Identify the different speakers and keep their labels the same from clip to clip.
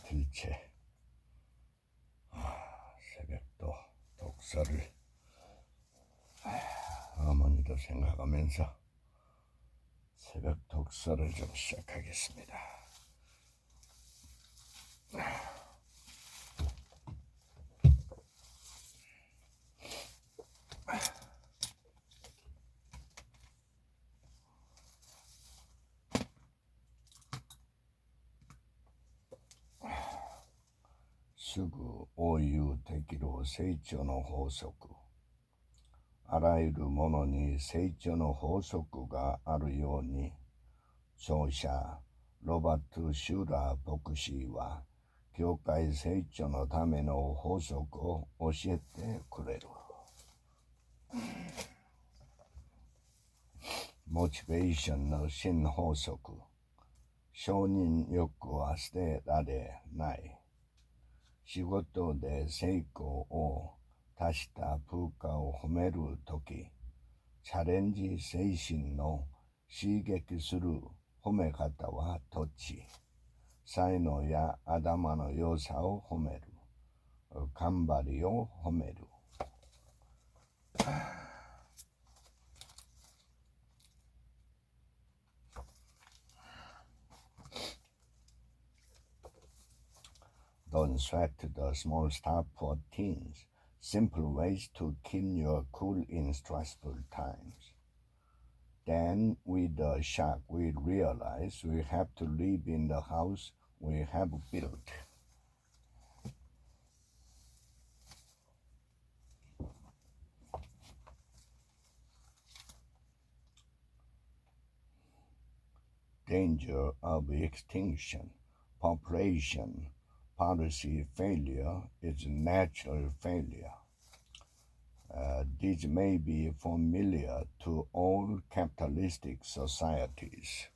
Speaker 1: 이틀째 새벽도 독서를 어머니도 생각하면서 새벽 독서를 좀 시작하겠습니다. 수구 오유 되기로成長の法則あらゆるものに成長の法則があるように著者ロバート・シューラー牧師は教会成長のための法則を教えてくれる。モチベーションの新法則承認欲は捨てられない。仕事で成功を達した部下を褒めるとき、チャレンジ精神の刺激する褒め方は土地、才能や頭の良さを褒める、頑張りを褒める。Don't sweat the small stuff for teens. Simple ways to keep you cool in stressful times. Then, with a shock, we realize we have to live in the house we have built. Danger of extinction, population, policy failure is natural failure. This may be familiar to all capitalistic societies.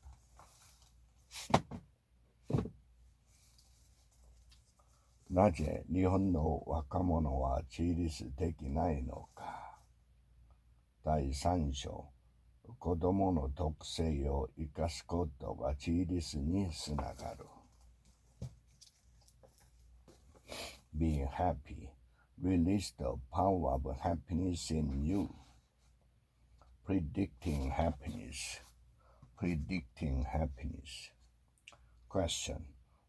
Speaker 1: なぜ日本の若者は自立できないのか。第3章、子供の特性を生かすことが自立につながる。Being happy. Release the power of happiness in you. Predicting happiness. Predicting happiness. Question.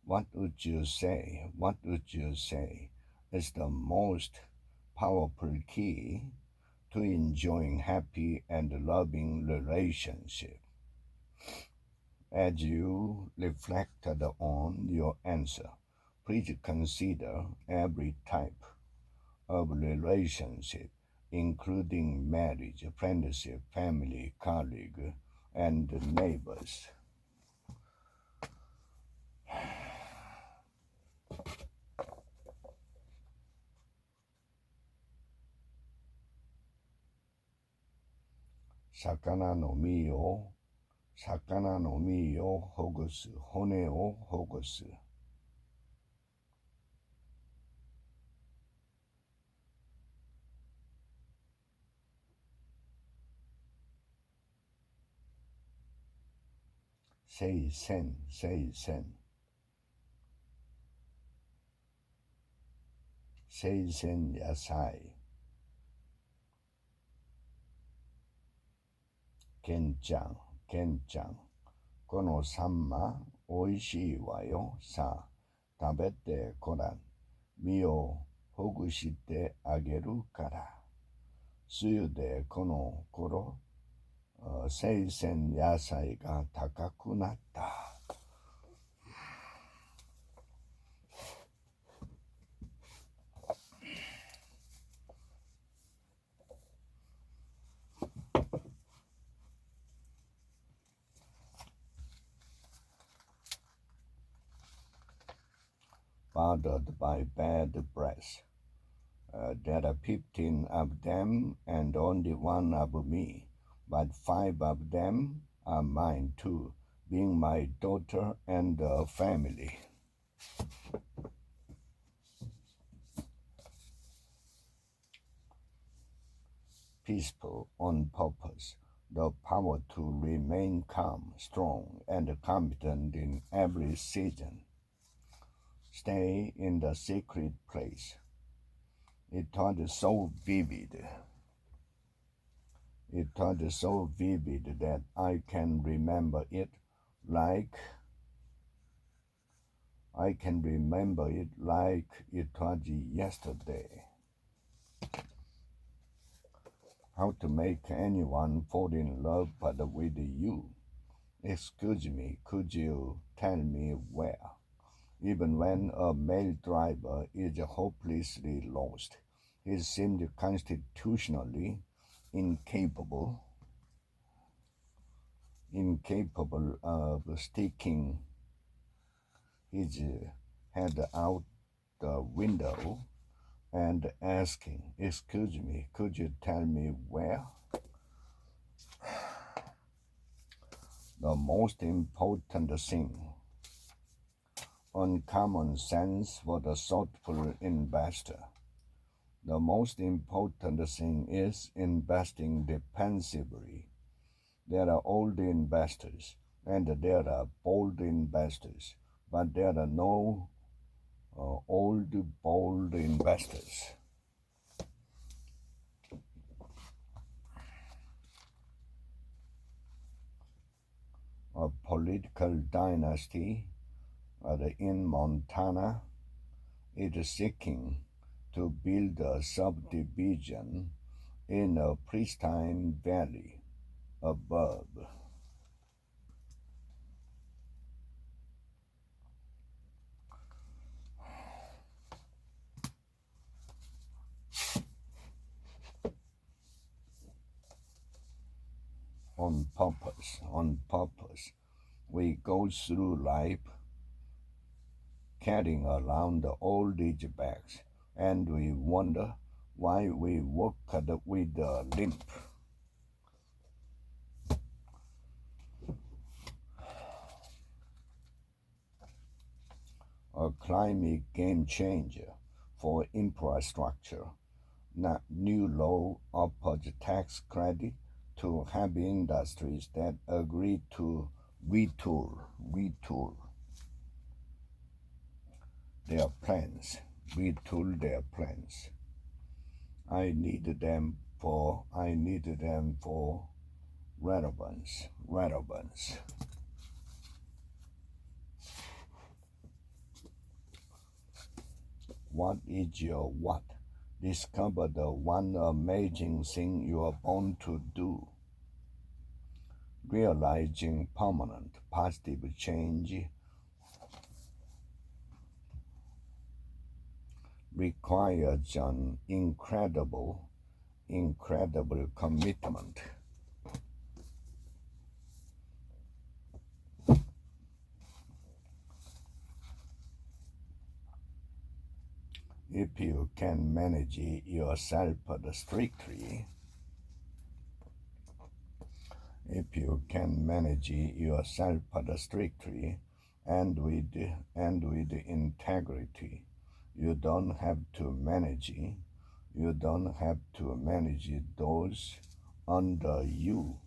Speaker 1: What would you say is the most powerful key to enjoying happy and loving relationship? As you reflected on your answer, please consider every type of relationship, including marriage, friendship, family, colleague, and neighbors. Sakana no miをほぐす、骨をほぐす。生鮮野菜。ケンちゃん、このサンマおいしいわよ。さあ、食べてごらん。身をほぐしてあげるから。梅雨でこの頃、生鮮野菜が高くなった。Bothered by bad breath. There are 15 of them and only one of me, but 5 of them are mine too, being my daughter and the family. Peaceful on purpose, the power to remain calm, strong, and competent in every season. stay in the secret place. It was so vivid. It was so vivid that I can remember it like it was yesterday. How to make anyone fall in love but with you? Excuse me, could you tell me where? Even when a male driver is hopelessly lost, he seemed constitutionally incapable of sticking his head out the window and asking, "Excuse me, could you tell me where?" The most important thing, uncommon sense for the thoughtful investor. The most important thing is investing defensively. There are old investors and there are bold investors, but there are no old, bold investors. A political dynasty in Montana is seeking to build a subdivision in a pristine valley above. On purpose, we go through life carrying around the old age bags, and we wonder why we walk with a limp. A climate game changer for infrastructure. Not new law offers tax credit to heavy industries that agree to retool their plans. I needed them for relevance. What is your what? Discover the one amazing thing you are born to do. Realizing permanent positive change requires an incredible commitment. If you can manage yourself strictly, and with integrity, you don't have to manage those under you.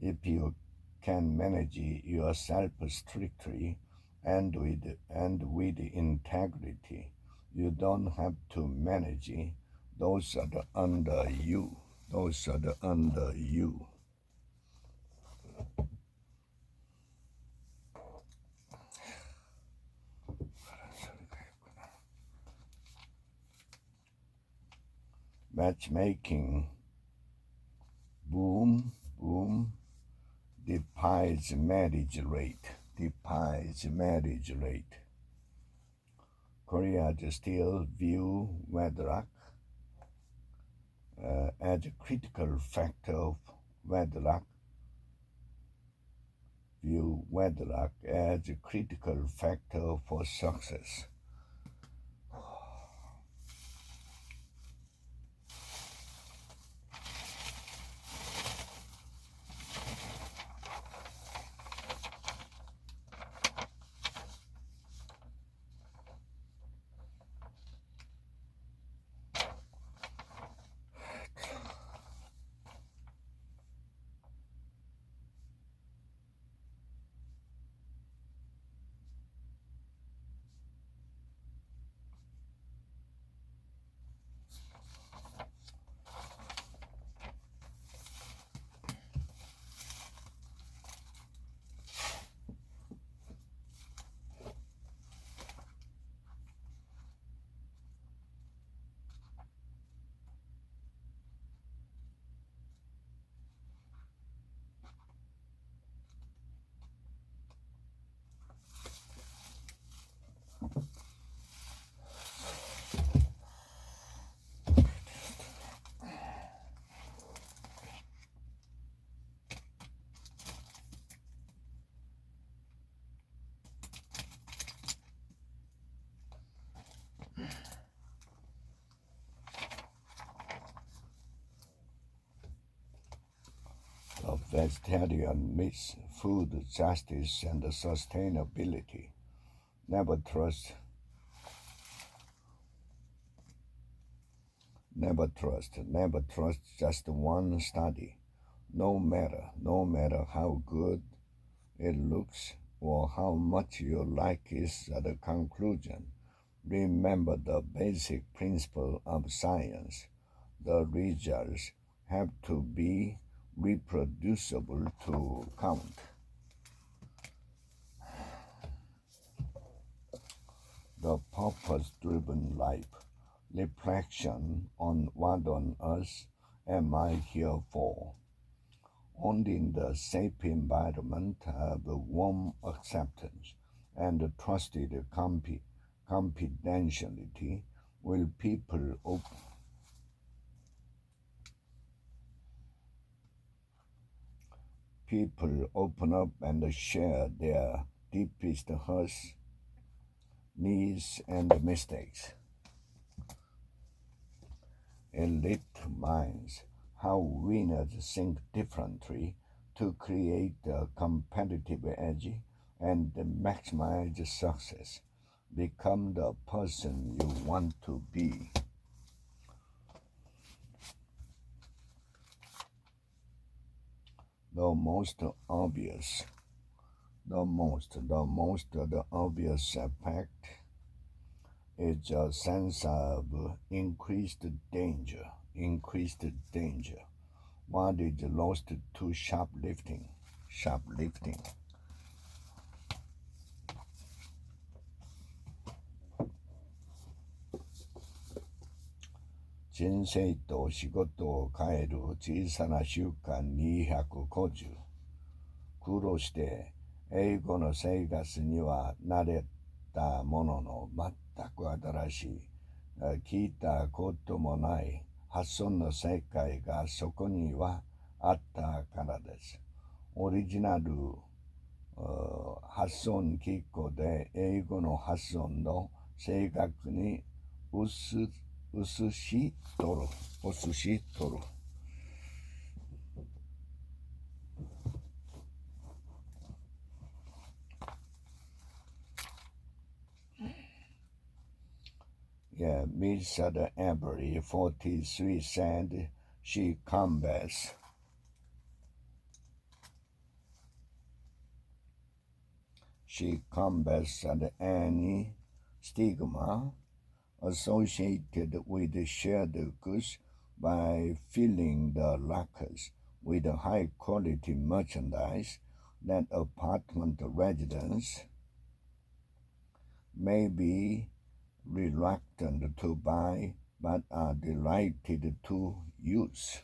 Speaker 1: If you can manage yourself strictly and with integrity, you don't have to manage those that are under you. Matchmaking boom defies marriage rate. Koreans still view wedlock as a critical factor of for success. vegetarian meats, food justice, and sustainability. Never trust just one study, no matter how good it looks or how much you like is the conclusion. Remember the basic principle of science. The results have to be reproducible to count. The purpose-driven life. Reflection on what on earth am I here for? Only in the safe environment of warm acceptance and trusted confidentiality will people open up and share their deepest hurts, needs, and mistakes. Elite minds, how winners think differently to create a competitive edge and maximize success. Become the person you want to be. The most obvious effect is a sense of increased danger. What is lost to shoplifting? 人生と仕事を変える小さな習慣250。苦労して英語の生活には慣れたものの全く新しい、聞いたこともない発音の世界がそこにはあったからです。オリジナル発音機構で英語の発音の正確に映し取る。Miss Avery, 43, said she combats any stigma associated with shared goods by filling the lockers with high-quality merchandise that apartment residents may be reluctant to buy but are delighted to use.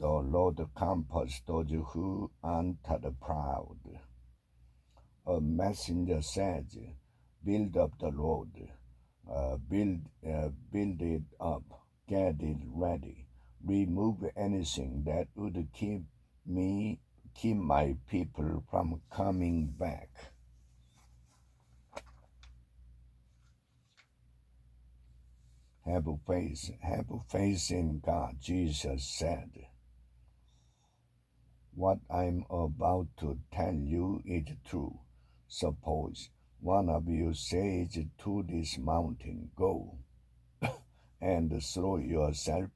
Speaker 1: The Lord comforts those who aren't proud. A messenger says, build up the road, build it up, get it ready, remove anything that would keep my people from coming back. Have faith in God, Jesus said. What I'm about to tell you is true. Suppose one of you says to this mountain, go and throw yourself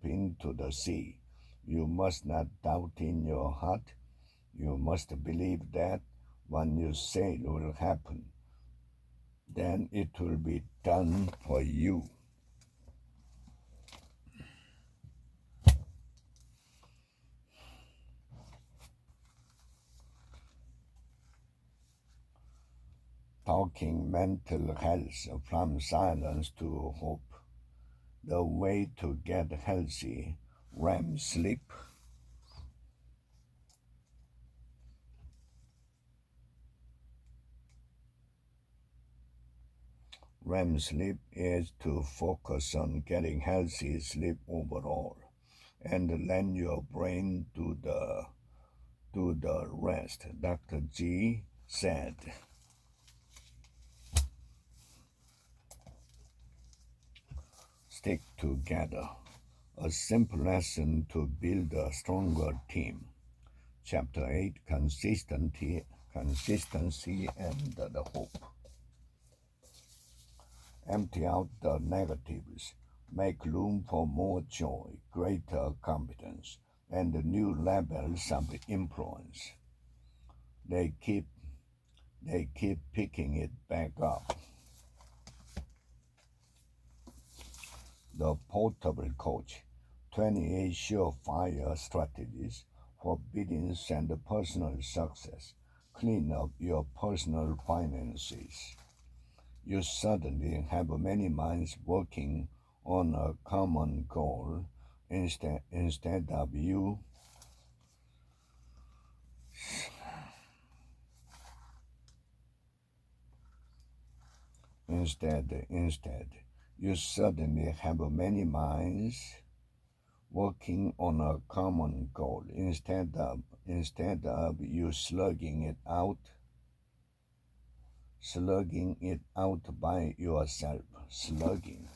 Speaker 1: into the sea. You must not doubt in your heart. You must believe that what you say will happen. Then it will be done for you. Talking mental health from silence to hope. The way to get healthy, REM sleep. REM sleep is to focus on getting healthy sleep overall and let your brain do do the rest, Dr. G said. Stick together. A simple lesson to build a stronger team. Chapter 8, Consistency and the Hope. Empty out the negatives. Make room for more joy, greater competence, and new levels of influence. They keep picking it back up. The Portable Coach, 28 surefire strategies for business and personal success. Clean up your personal finances. You certainly have many minds working on a common goal instead of you you certainly have many minds working on a common goal instead of you slugging it out by yourself. Slugging.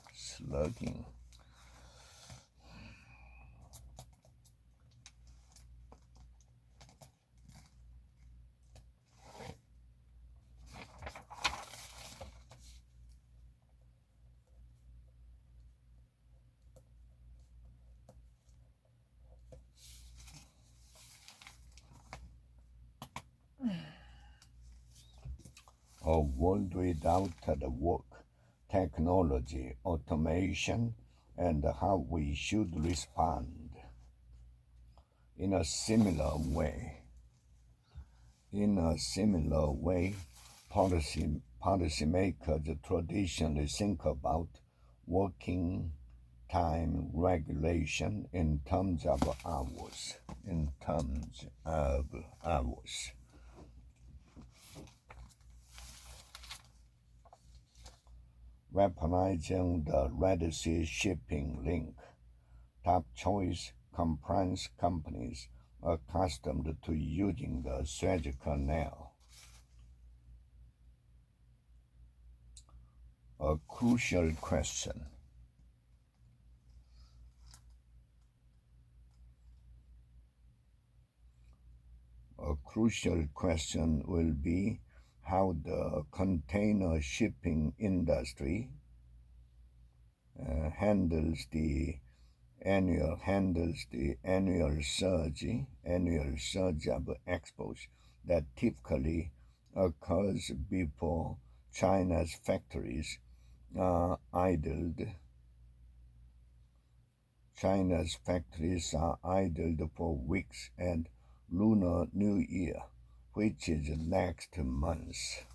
Speaker 1: A world without the work, technology, automation, and how we should respond. In a similar way, policymakers traditionally think about working time regulation in terms of hours. Weaponizing the Red Sea shipping link. Top choice compliance companies accustomed to using the Suez Canal. A crucial question. Will be how the container shipping industry handles the annual surge of exports that typically occurs before China's factories are idled. China's factories are idled for weeks and Lunar New Year, which is next month.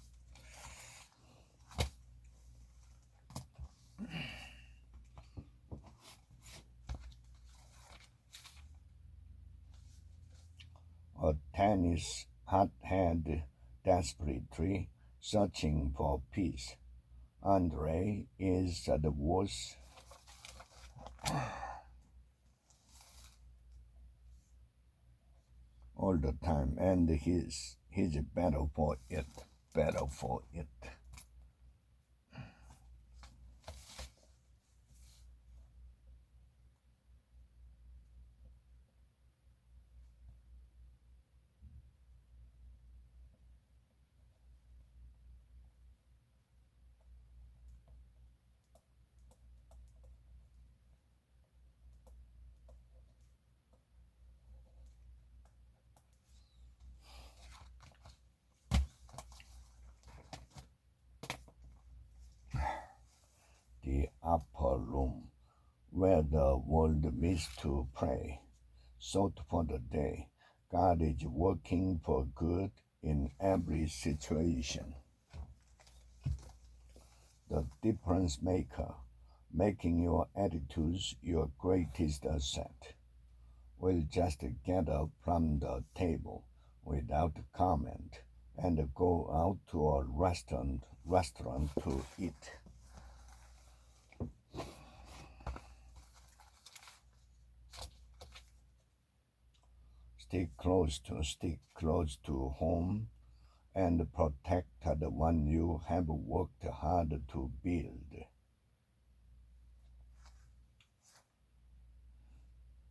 Speaker 1: A tennis hothead desperately searching for peace. Andre is the worst. All the time, and he's better for it. The upper room, where the world meets to pray, sought for the day. God is working for good in every situation. The difference maker, making your attitudes your greatest asset, will just get up from the table without comment and go out to a restaurant to eat. stick close to home and protect the one you have worked hard to build.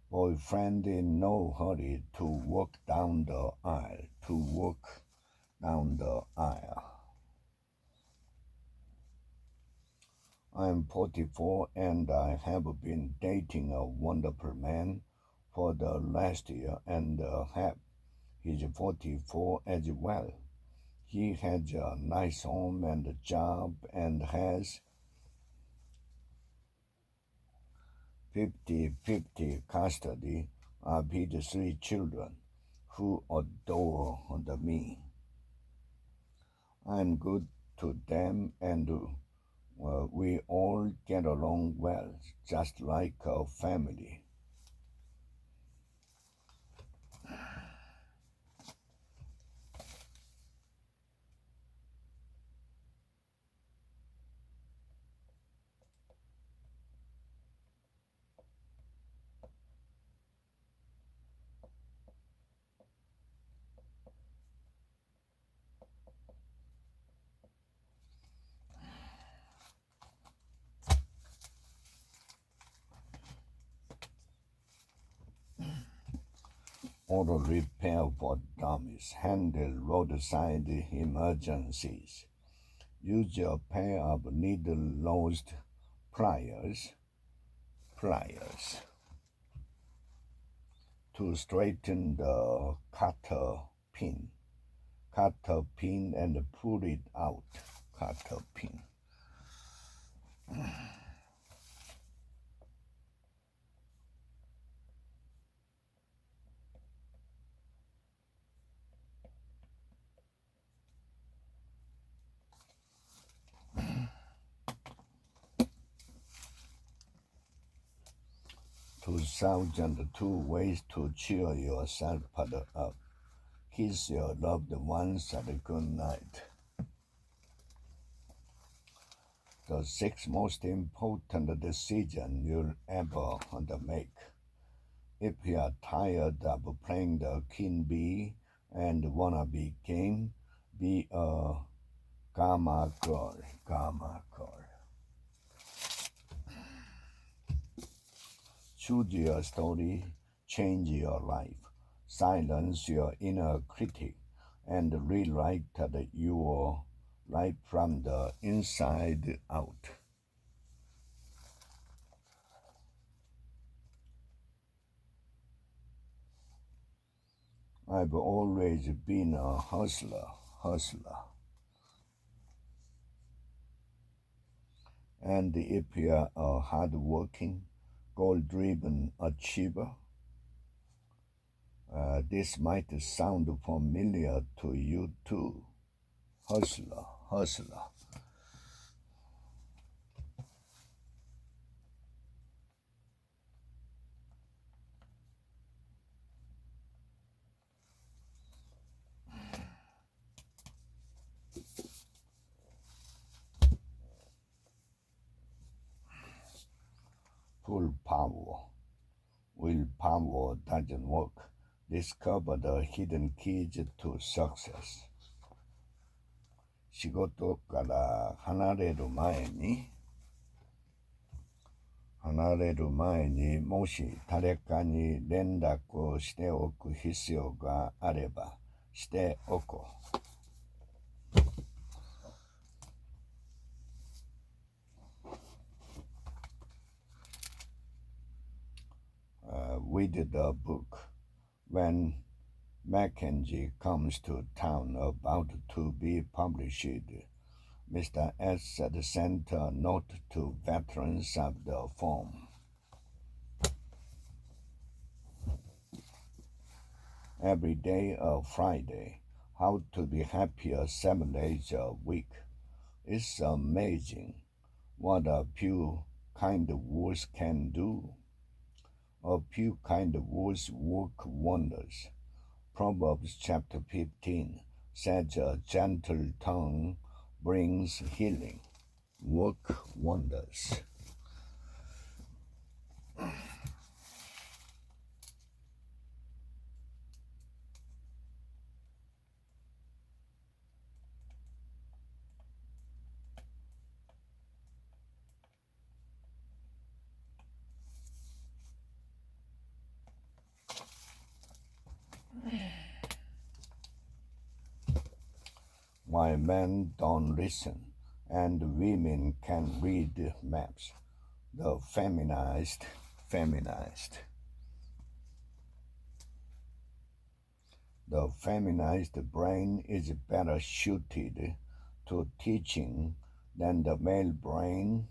Speaker 1: Boyfriend in no hurry to walk down the aisle. I'm 44 and I have been dating a wonderful man for the last year and a half. He's 44 as well. He has a nice home and a job and has 50-50 custody of his 3 children who adore me. I'm good to them and we all get along well, just like a family. Auto repair for dummies. Handle roadside emergencies. Use a pair of needle-nosed pliers to straighten the cutter pin and pull it out. Cutter pin. Two ways to cheer yourself up. Kiss your loved ones at a good night. The 6 most important decisions you'll ever make. If you are tired of playing the king bee and wanna be king, be a gamma girl. Choose your story, change your life, silence your inner critic, and rewrite your life from the inside out. I've always been a hustler. And if you're a hardworking, goal-driven achiever, this might sound familiar to you too. Hustler. Full power. Willpower doesn't work. Discover the hidden keys to success. 仕事から離れる前にもし誰かに連絡をしておく必要があればしておこう。Read the book. When Mackenzie comes to town about to be published, Mr. S sent a note to veterans of the firm. Every day a Friday, how to be happier 7 days a week. It's amazing what a few kind words can do. A few kind words work wonders. Proverbs chapter 15 says a gentle tongue brings healing. Work wonders. while men don't listen and women can read maps. The feminized. The feminized brain is better suited to teaching than the male brain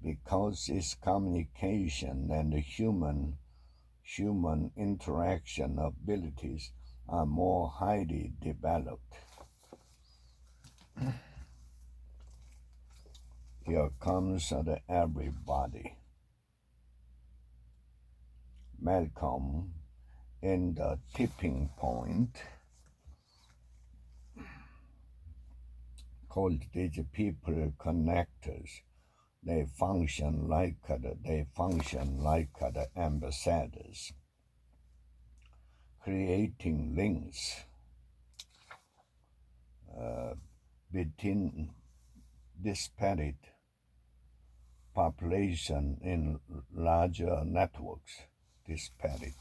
Speaker 1: because its communication and human interaction abilities are more highly developed. Here comes everybody. Malcolm in the tipping point called these people connectors. They function like the ambassadors, creating links between disparate population in larger networks. Disparate.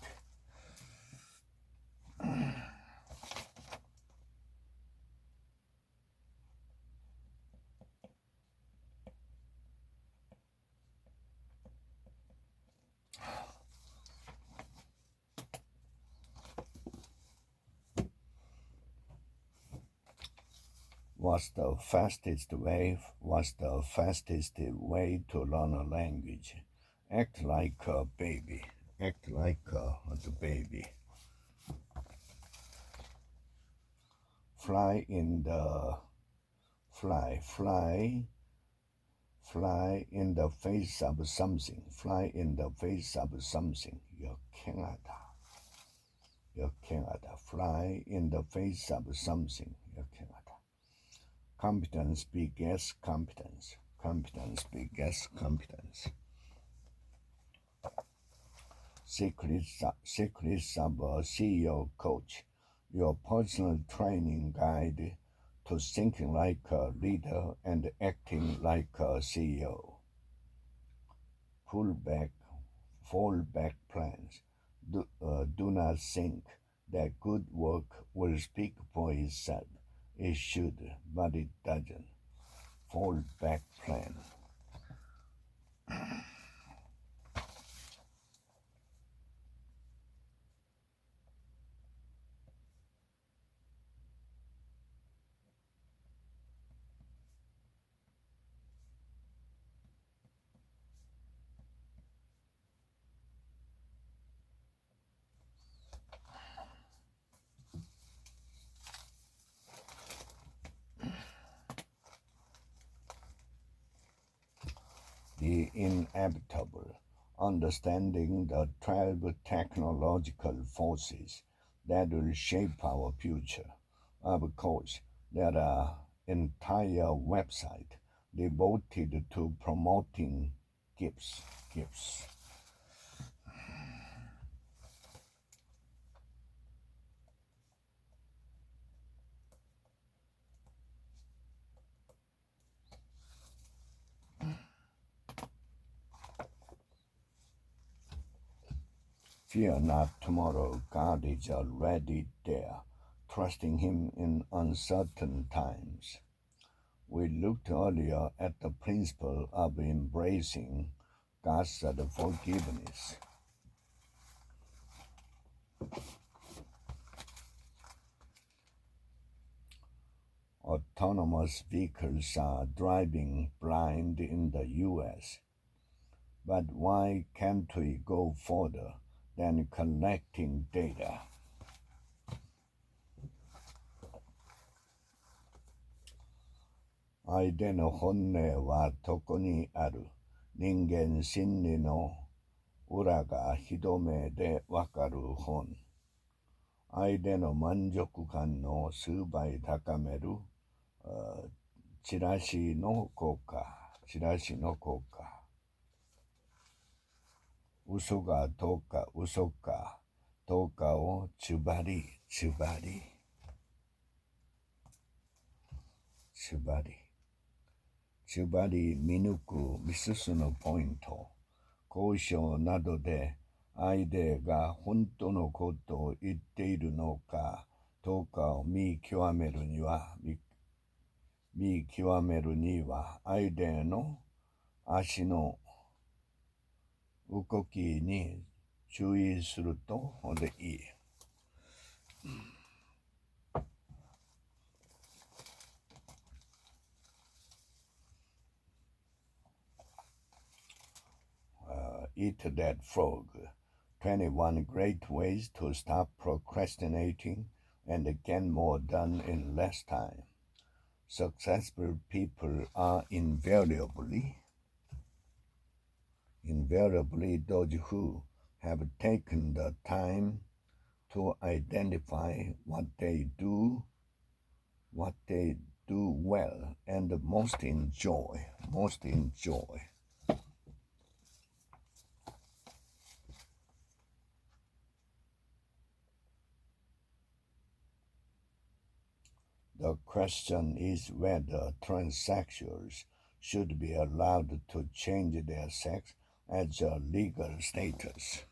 Speaker 1: What's the fastest way to learn a language? Act like a baby. Fly in the face of something. Fly in the face of something. Fly in the face of something. Competence begets competence. Secrets of a CEO coach. Your personal training guide to thinking like a leader and acting like a CEO. Fallback plans. Do not think that good work will speak for itself. It should, but it doesn't. Fallback plan. The inevitable, understanding the 12 technological forces that will shape our future. Of course, there are entire websites devoted to promoting gifts. Fear not tomorrow, God is already there, trusting Him in uncertain times. We looked earlier at the principle of embracing God's forgiveness. Autonomous vehicles are driving blind in the US, but why can't we go further than collecting data? Aideの本音はどこにある？人間心理の裏が一目でわかる本。相手の満足感の数倍高めるチラシの効果。嘘かどうかをズバリ見抜くミススのポイント。交渉などで相手が本当のことを言っているのかどうかを見極めるには相手の足の動きに注意するといい。Eat that frog. 21 great ways to stop procrastinating and get more done in less time. Successful people are invariably those who have taken the time to identify what they do well and most enjoy. The question is whether transsexuals should be allowed to change their sex as a legal status.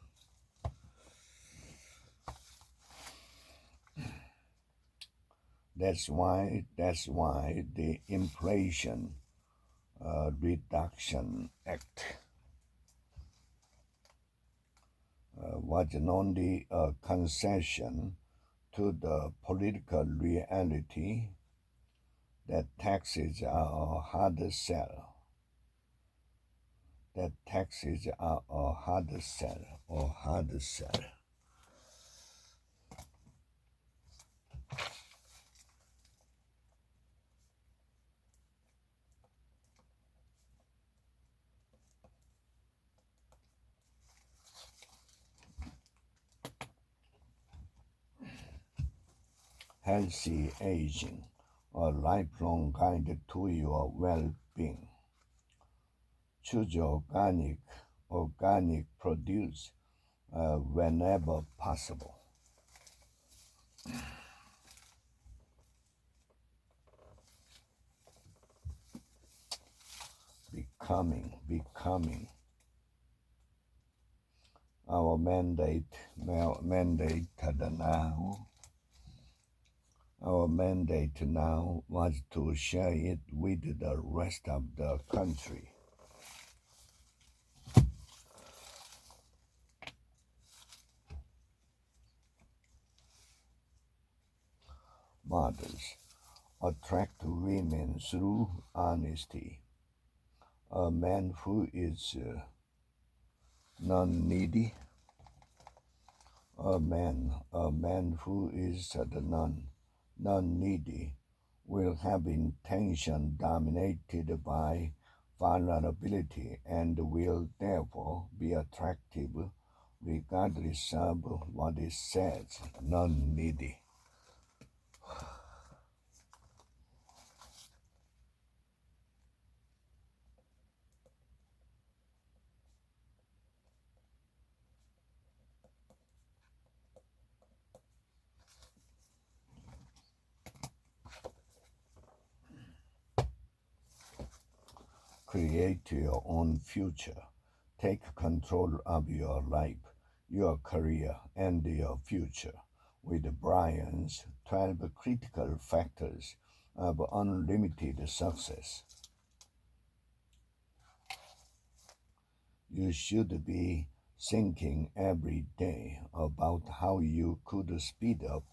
Speaker 1: That's why the Inflation Reduction Act was only a concession to the political reality that taxes are a hard sell. Healthy aging, a lifelong guide to your well-being. Choose organic produce whenever possible. Becoming. Our mandate now was to share it with the rest of the country. Models attract women through honesty. A man who is non-needy. A man who is non-needy will have intention dominated by vulnerability and will therefore be attractive regardless of what it says. Non-needy. Create your own future. Take control of your life, your career, and your future with Brian's 12 critical factors of unlimited success. You should be thinking every day about how you could speed up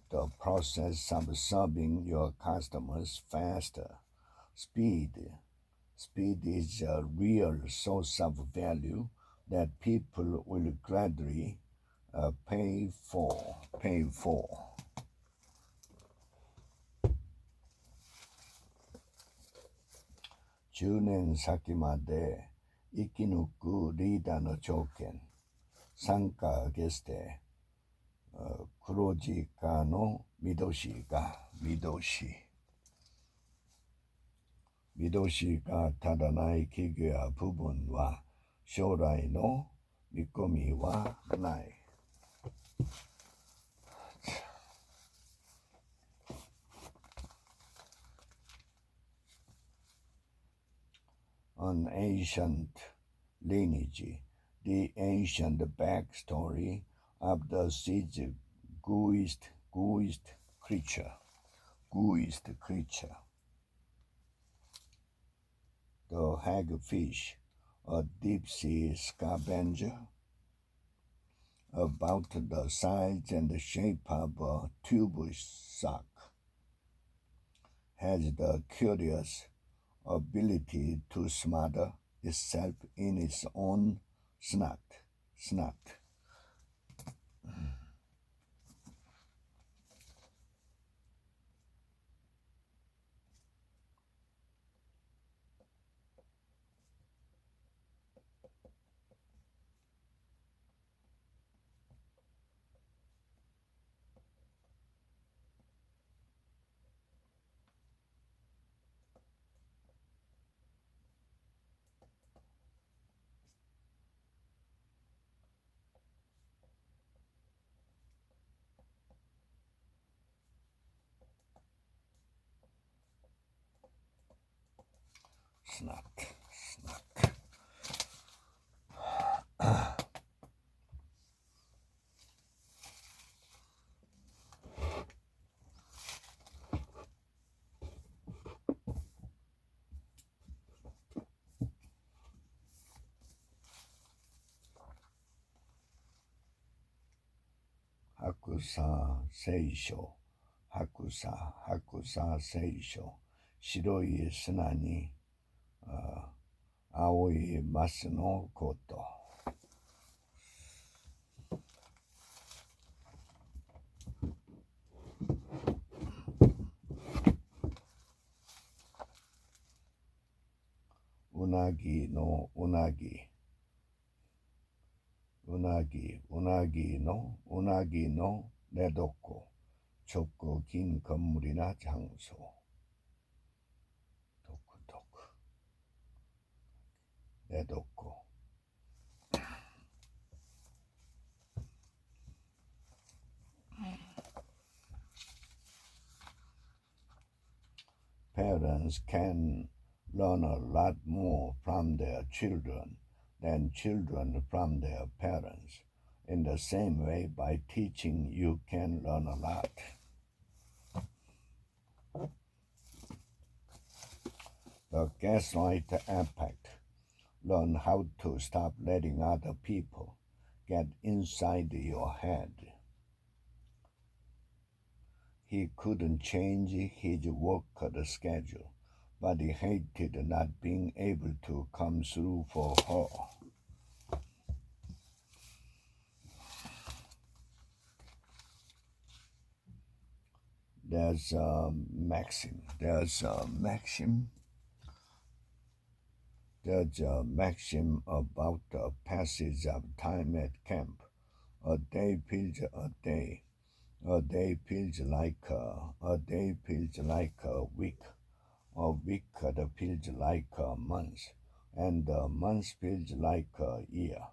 Speaker 1: the process of serving your customers faster. Speed is a real source of value that people will gladly pay for. 10年先まで生き抜くリーダーの条件。3ヶ月で黒字化の見通しが立たない企業や部分は将来の見込みはない。An ancient lineage the ancient backstory of the sea's gooeyest creature. The hagfish, a deep-sea scavenger, about the size and the shape of a tube sock, has the curious ability to smother itself in its own snot. 하쿠사 세이쇼. 白い砂に青いマスのこと。うなぎの寝床。좁고 긴 건물이나 장소. 내놓고. Parents can learn a lot more from their children than children from their parents. In the same way, by teaching, you can learn a lot. The gaslight effect. Learn how to stop letting other people get inside your head. He couldn't change his work schedule, but he hated not being able to come through for her. There's a maxim about the passage of time at camp. A day feels a day. A day feels like a week. A week feels like a month. And a month feels like a year,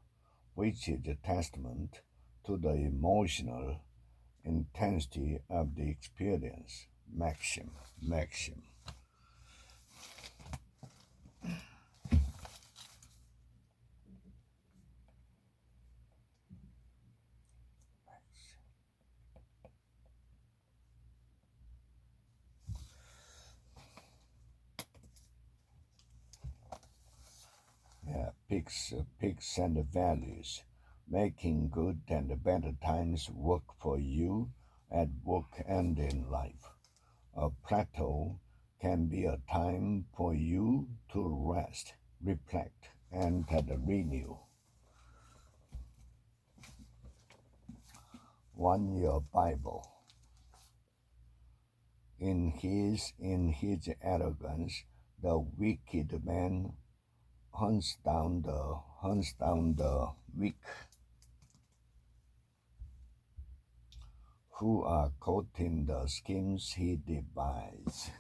Speaker 1: which is a testament to the emotional intensity of the experience. Maxim. Peaks and valleys, making good and better times work for you at work and in life. A plateau can be a time for you to rest, reflect, and renew. 1 Year Bible. In his arrogance, the wicked man hunts down the weak, who are caught in the schemes he devises.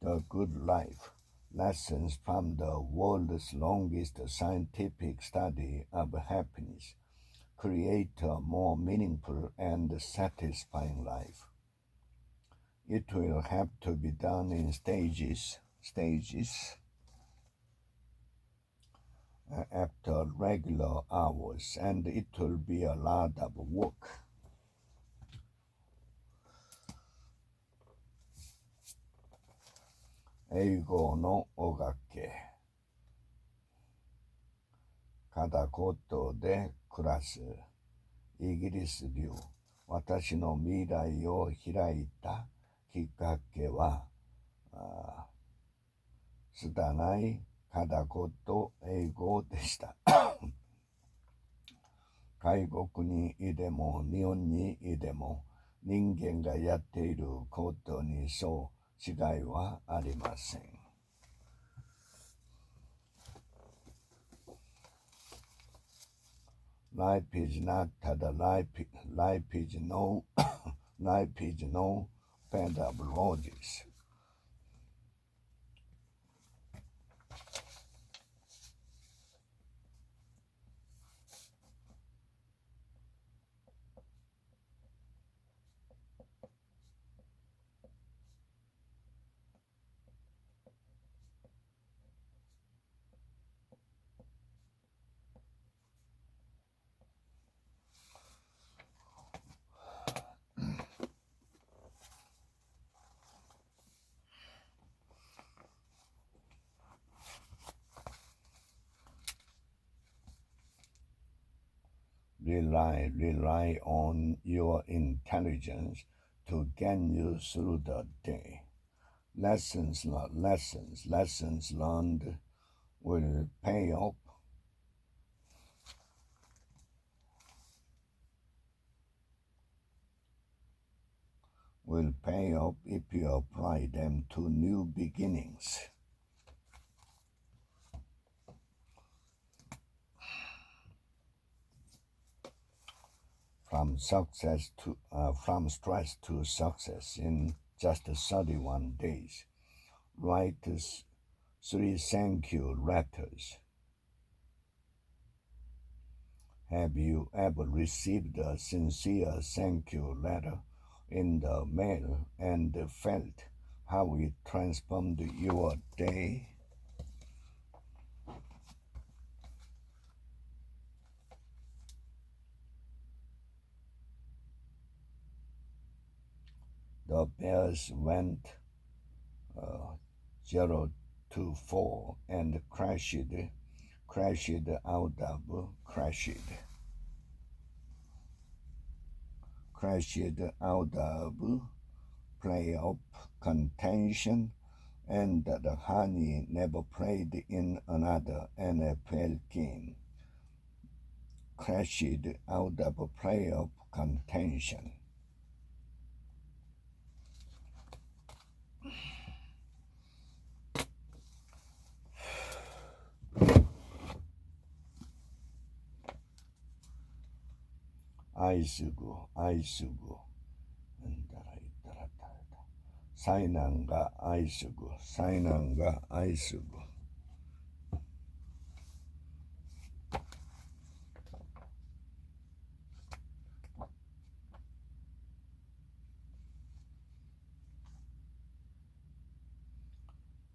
Speaker 1: The Good Life. Lessons from the world's longest scientific study of happiness. Create a more meaningful and satisfying life. It will have to be done in stages. after regular hours, and it will be a lot of work. Eigo no ogake. Kadakoto de kurasu. イギリス流。私の未来を開いたきっかけは、拙い片言英語でした。外国にいても日本にいても人間がやっていることにそう違いはありません。Life is not the life is no life is no bed of roses. Rely on your intelligence to get you through the day. Lessons learned will pay off. Will pay off if you apply them to new beginnings. From stress to success in just 31 days. Write 3 thank you letters. Have you ever received a sincere thank you letter in the mail and felt how it transformed your day? The Bears went 0-4 and crashed out of playoff contention, and the Honey never played in another NFL game. Crashed out of playoff contention. 아이쓰고 사이난가 아이쓰고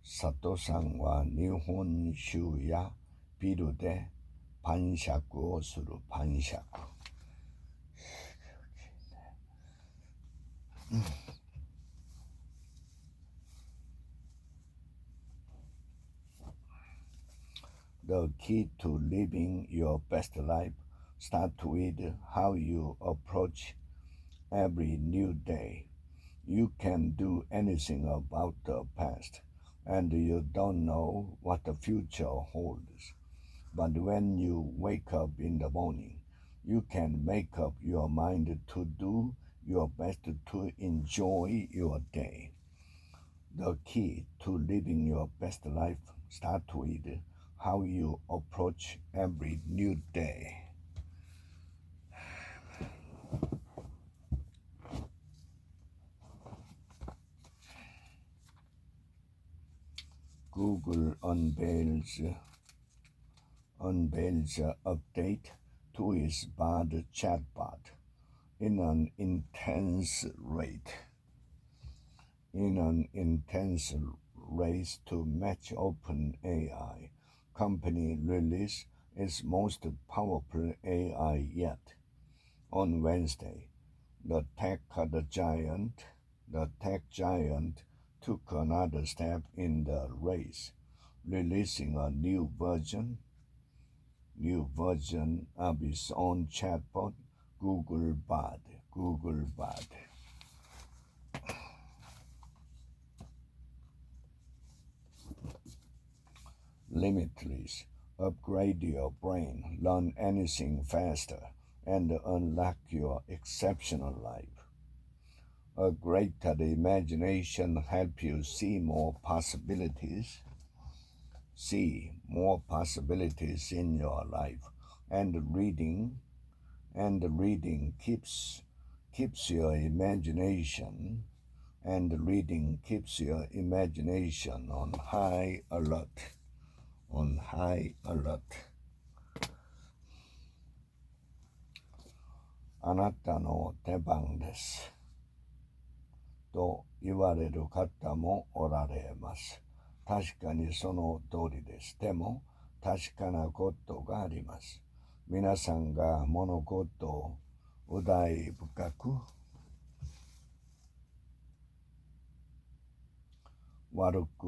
Speaker 1: 사토상과 일본酒や ビールで晩酌をする晩酌。The key to living your best life starts with how you approach every new day. You can't do anything about the past, and you don't know what the future holds. But when you wake up in the morning, you can make up your mind to do your best to enjoy your day. The key to living your best life starts with how you approach every new day. Google unveils update to its bard chatbot in an intense race to match OpenAI company released its most powerful AI yet. On Wednesday, the tech giant took another step in the race, releasing a new version of its own chatbot, Google Bard. Limitless. Upgrade your brain, learn anything faster, and unlock your exceptional life. A greater imagination helps you see more possibilities. See more possibilities in your life, and reading keeps your imagination on high alert. あなたの出番ですと言われる方もおられます。確かにその通りです。でも確かなことがあります。皆さんが物事をうだい深く悪く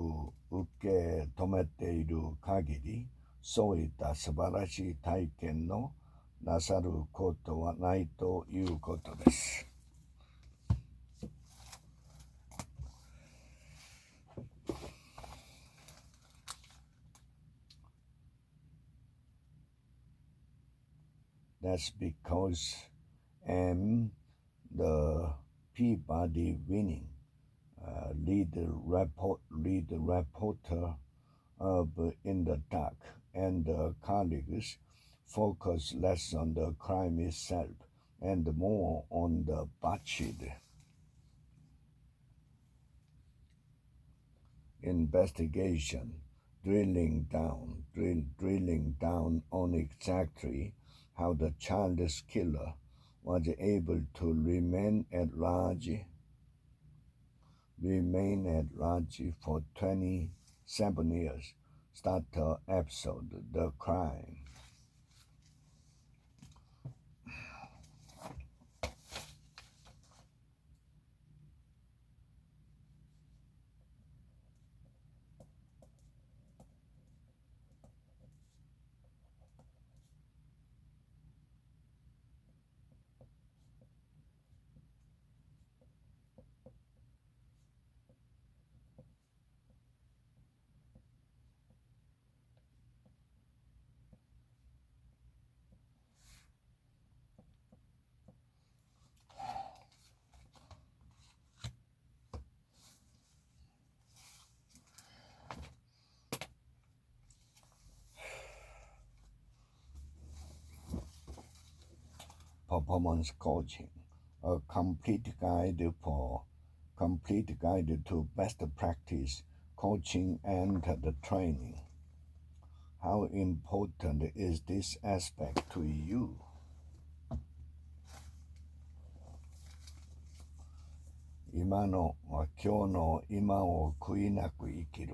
Speaker 1: 受け止めている限り、そういった素晴らしい体験のなさることはないということです。That's because I'm the Peabody winning lead reporter of In the Dark, and colleagues focus less on the crime itself and more on the botched investigation, drilling down on exactly how the childless killer was able to remain at large for 27 years. Starter episode, The Crime. Performance coaching, a complete guide to best practice coaching and the training. How important is this aspect to you? 今日の今を悔いなく生きる。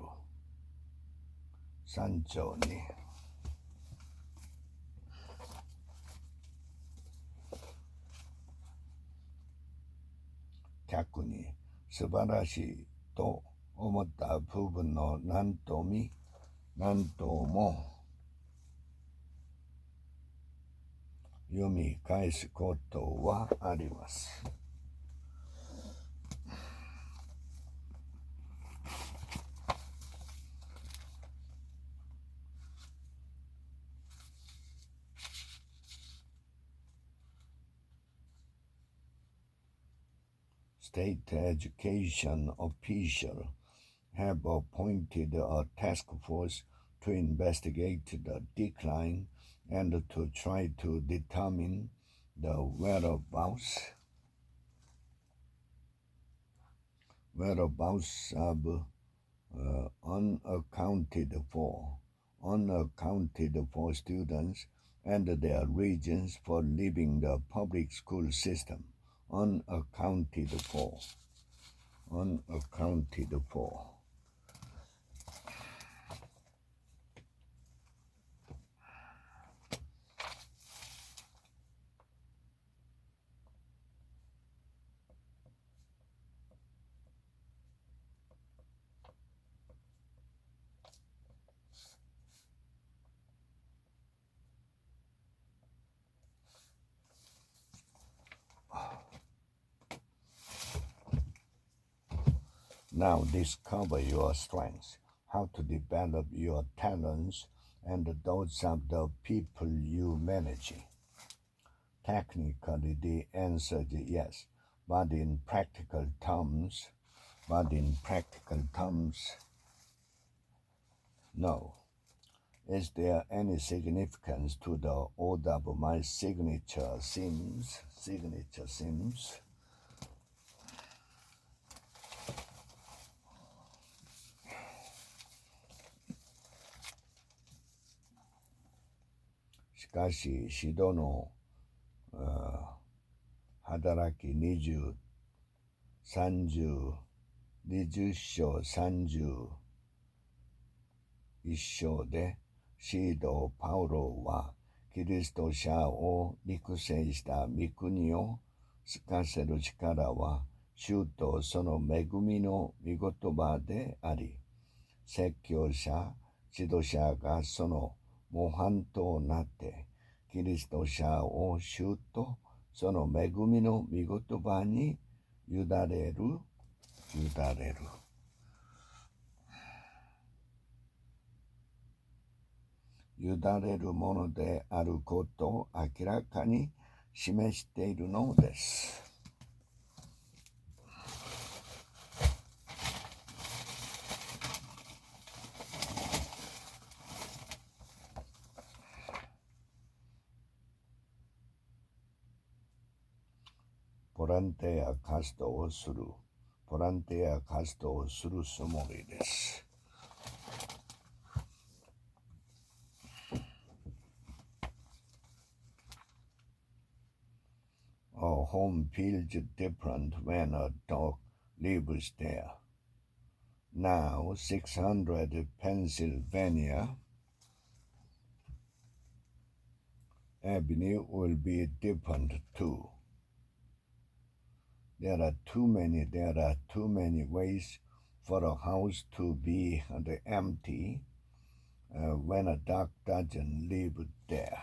Speaker 1: 3章に客に素晴らしいと思った部分の何とも読み返すことはあります。State education officials have appointed a task force to investigate the decline and to try to determine the whereabouts of unaccounted for students and their reasons for leaving the public school system. Unaccounted for. Now discover your strengths, how to develop your talents and those of the people you manage. Technically, the answer is yes, but in practical terms, no. Is there any significance to the order of my signature symbols?しかし、指導の働き20章31章で、使徒パウロはキリスト者を育成した御国を透かせる力は主とその恵みの御言葉であり、説教者、指導者がその模範となってキリスト者を主とその恵みの御言葉に委ねるものであることを明らかに示しているのです。ボランティア活動をするつもりです。Our home feels different when a dog lives there. Now 600 Pennsylvania Avenue will be different too. There are too many ways for a house to be empty when a dog doesn't live there.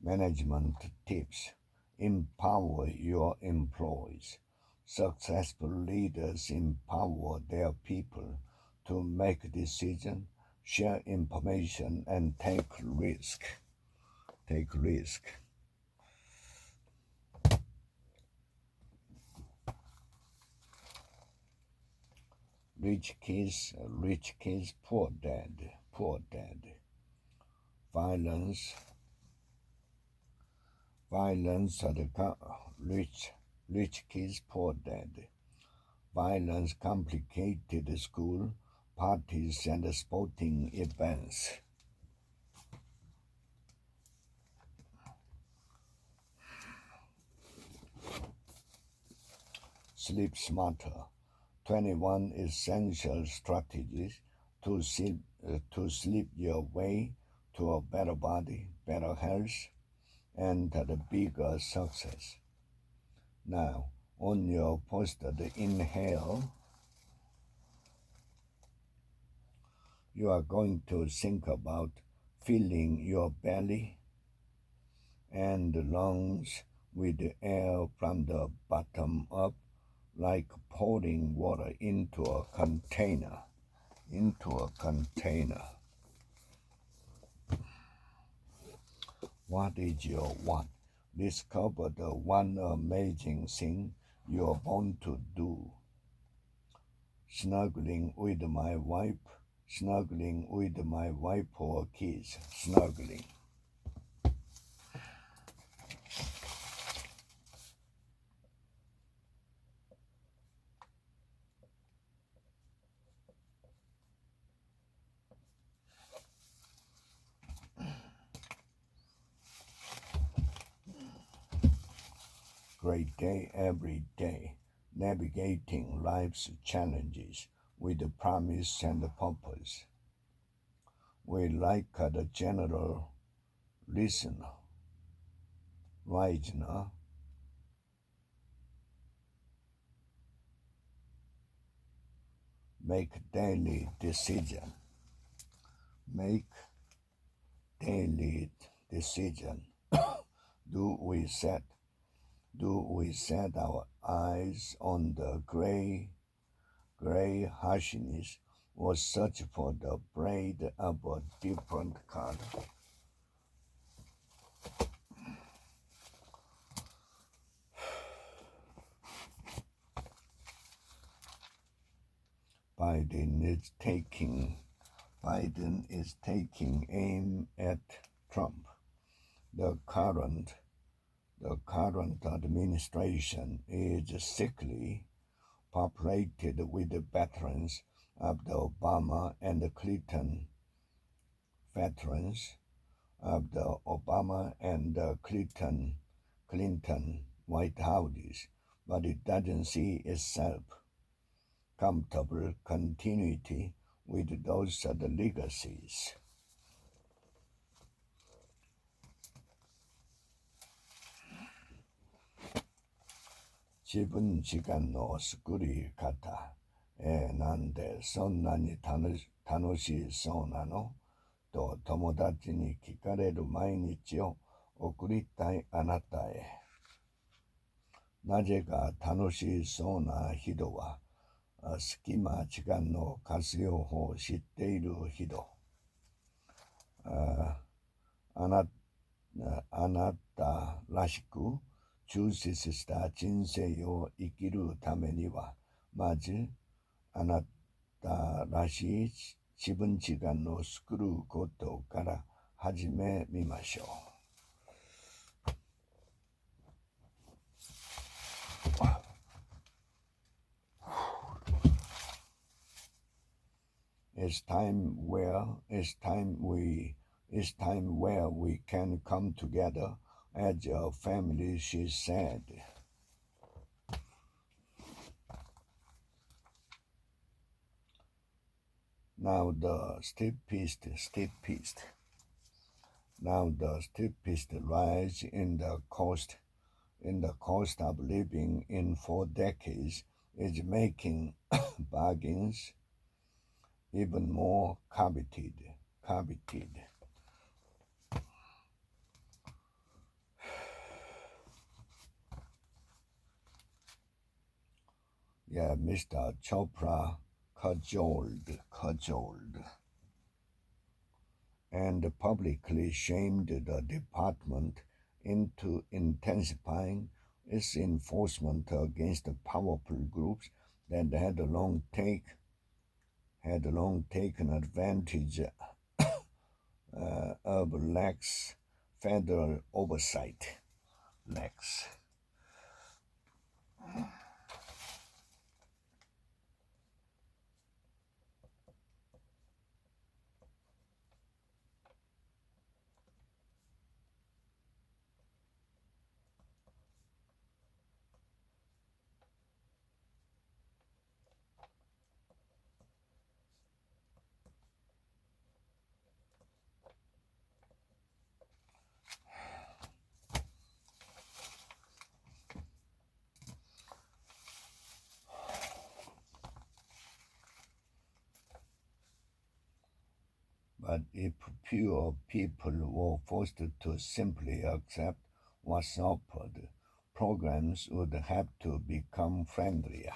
Speaker 1: Management tips. Empower your employees. Successful leaders empower their people to make decisions, share information, and take risk. Rich kids, poor dad. Violence at the rich kids, poor dad. Violence complicated school, parties, and sporting events. Sleep smarter. 21 essential strategies to sleep your way to a better body, better health, and the bigger success. Now, on your first inhale, you are going to think about filling your belly and lungs with air from the bottom up, like pouring water into a container. What is your what? Discover the one amazing thing you're born to do. Snuggling with my wife or kids. Snuggling. Great day every day, navigating life's challenges with the promise and the purpose. We like the general listener, make daily decision. daily decision. Do we set our eyes on the gray harshness, or search for the braid of a different color? Biden is taking aim at Trump. The current administration is sickly populated with the veterans of the Obama and the Clinton White Houses, but it doesn't see itself comfortable continuity with those other legacies. 집은 시간の作り方。なんでそんなに楽しそうなのと友達に聞かれる毎日を送りたいあなたへ。なぜか楽しそうな人は隙間時間の活用法を知っている人。あなたらしく充実した人生を生きるためには、まずあなたらしい自分時間を作ることから始めみましょう。It's time where we can come together as a family, she said. Now the steepest rise in the cost of living in 4 decades is making bargains even more coveted. Yeah, Mr. Chopra cajoled and publicly shamed the department into intensifying its enforcement against the powerful groups that had long taken advantage of lax federal oversight. But if fewer people were forced to simply accept what's offered, programs would have to become friendlier.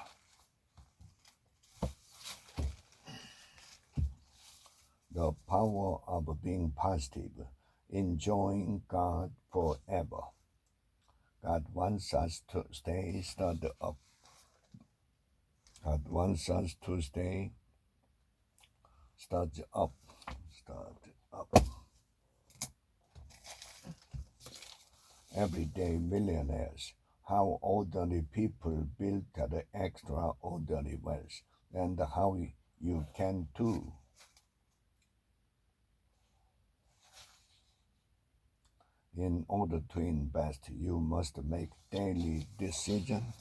Speaker 1: The power of being positive, enjoying God forever. God wants us to stay stirred up. God wants us to stay stirred up. Everyday millionaires, how ordinary people build the extraordinary wealth, and how you can too. In order to invest, you must make daily decision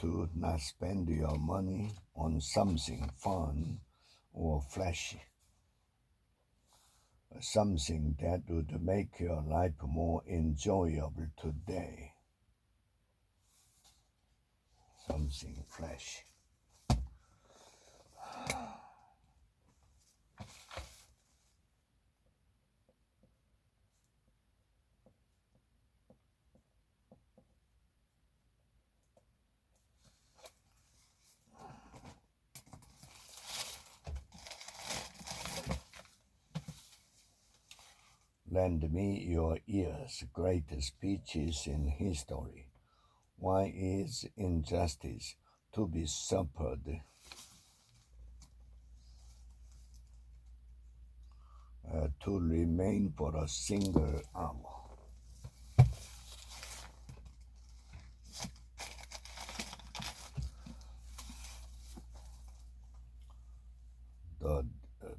Speaker 1: to not spend your money on something fun or flashy. Something that would make your life more enjoyable today. Something flashy. lend me your ears, great speeches in history. Why is injustice to be suffered to remain for a single hour?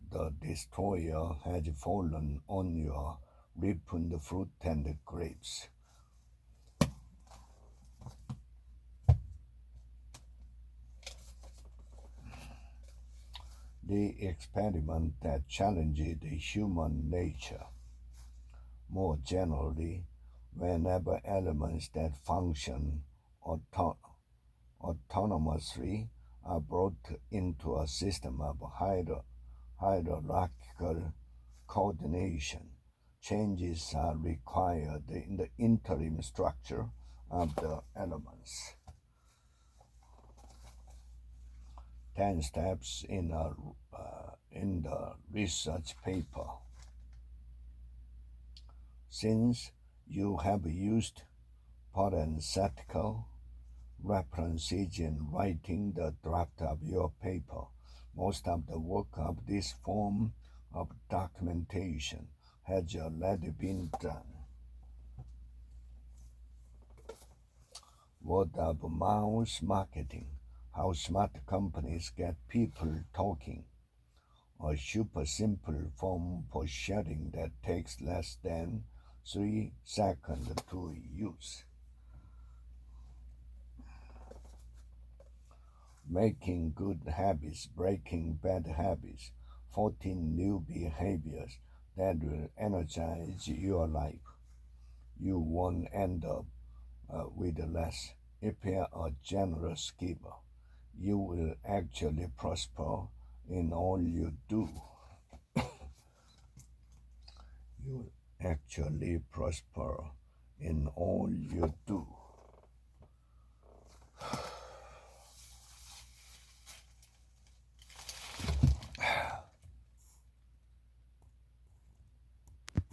Speaker 1: The destroyer has fallen on your ripened fruit and grapes. The experiment that challenged human nature. More generally, whenever elements that function autonomously are brought into a system of hierarchical coordination, changes are required in the interim structure of the elements. 10 steps in the research paper. Since you have used parenthetical references in writing the draft of your paper, most of the work of this form of documentation has already been done. Word of mouth marketing, how smart companies get people talking. A super simple form for sharing that takes less than 3 seconds to use. Making good habits, breaking bad habits, 14 new behaviors that will energize your life. You won't end up with less. If you're a generous giver, you will actually prosper in all you do. You will actually prosper in all you do.